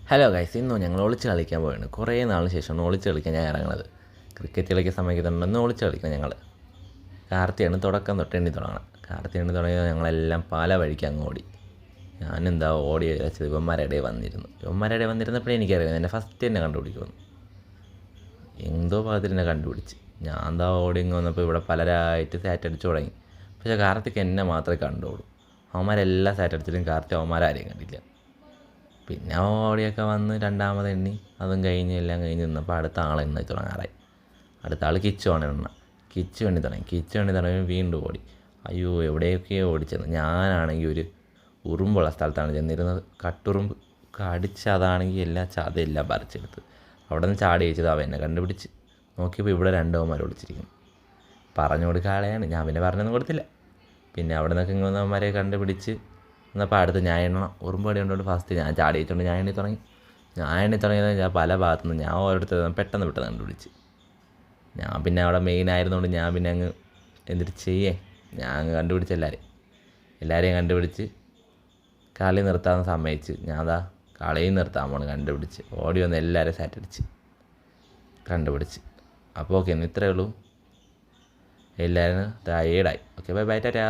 Hello guys, ഇന്നോ ഞങ്ങൾ ഒളിച്ച് കളിക്കാൻ പോവാണ്. കുറേ നാളിന് ശേഷമാണ് ഒളിച്ച് കളിക്കാൻ ഞാൻ ഇറങ്ങുന്നത്. ക്രിക്കറ്റ് കളിക്കാൻ സമയത്തുണ്ടെന്ന് ഒളിച്ച് കളിക്കണം ഞങ്ങൾ. കാർത്തിയാണ് തുടക്കം തൊട്ട് എണ്ണി തുടങ്ങണം. കാർത്തി എണ്ണി തുടങ്ങിയത് ഞങ്ങളെല്ലാം പല വഴിക്ക് അങ്ങ് ഓടി. ഞാനെന്താ ഓടി വെച്ചത് ഇവന്മാരുടെ വന്നിരുന്നപ്പോഴേ എനിക്കറിയാം എന്നെ ഫസ്റ്റ് തന്നെ കണ്ടുപിടിക്കുമെന്ന്. എന്തോ ഭാഗത്തിൽ എന്നെ കണ്ടുപിടിച്ച് ഞാൻ എന്താ ഓടി ഇങ്ങ് വന്നപ്പോൾ ഇവിടെ പലരായിട്ട് സാറ്റ് അടിച്ചു തുടങ്ങി. പക്ഷേ കാർത്തിക്ക് എന്നെ മാത്രമേ കണ്ടുള്ളൂ. അവന്മാരെല്ലാം സാറ്റ് അടിച്ചിട്ടും കാർത്തി അവന്മാരാരെയും കണ്ടില്ല. പിന്നെ ഓടിയൊക്കെ വന്ന് രണ്ടാമത് എണ്ണി അതും കഴിഞ്ഞ് എല്ലാം കഴിഞ്ഞ് നിന്നപ്പോൾ അടുത്ത ആൾ എണ്ണി തുടങ്ങാറായി. അടുത്ത ആൾ കിച്ചു എണ്ണി തുടങ്ങി വീണ്ടും ഓടി. അയ്യോ, എവിടെയൊക്കെയോ ഓടിച്ചെന്ന്. ഞാനാണെങ്കിൽ ഒരു ഉറുമ്പുള്ള സ്ഥലത്താണ് ചെന്നിരുന്നത്. കട്ടുറുമ്പ് കടിച്ച് അതാണെങ്കിൽ എല്ലാം ചതയെല്ലാം പറിച്ചെടുത്ത് അവിടെ നിന്ന് ചാടി വെച്ചത് അവൻ എന്നെ കണ്ടുപിടിച്ച്. നോക്കിയപ്പോൾ ഇവിടെ രണ്ടവന്മാർ ഒളിച്ചിരിക്കുന്നു. പറഞ്ഞു കൊടുക്കാളെയാണ് ഞാൻ, പിന്നെ പറഞ്ഞൊന്നും കൊടുത്തില്ല. പിന്നെ അവിടെ നിന്നൊക്കെ ഇങ്ങനെ വന്നവന്മാരെ കണ്ടുപിടിച്ച് എന്നപ്പോൾ അടുത്ത് ഞാൻ എണ്ണണം. ഉറുമ്പടി കൊണ്ടുകൊണ്ട് ഫസ്റ്റ് ഞാൻ ചാടി വെച്ചുകൊണ്ട് ഞാൻ എണ്ണി തുടങ്ങിയത് ഞാൻ പല ഭാഗത്തുനിന്ന് ഞാൻ ഓരോരുത്തർ പെട്ടെന്ന് കണ്ടുപിടിച്ച്. ഞാൻ പിന്നെ അവിടെ മെയിൻ ആയിരുന്നുകൊണ്ട് ഞാൻ പിന്നെ അങ്ങ് എന്നിട്ട് ഞാൻ അങ്ങ് കണ്ടുപിടിച്ച് എല്ലാവരെയും കണ്ടുപിടിച്ച് കളി നിർത്താൻ സമ്മതിച്ച്. ഞാൻ അതാ കളിയും നിർത്താൻ പോണ് കണ്ടുപിടിച്ച്. ഓടി വന്ന് എല്ലാവരെയും സാറ്റടിച്ച് കണ്ടുപിടിച്ച്. അപ്പോൾ ഓക്കെ, ഇന്ന് ഇത്രയേ ഉള്ളൂ. എല്ലാവരും ടയേർഡായി. Okay, bye bye, Tata.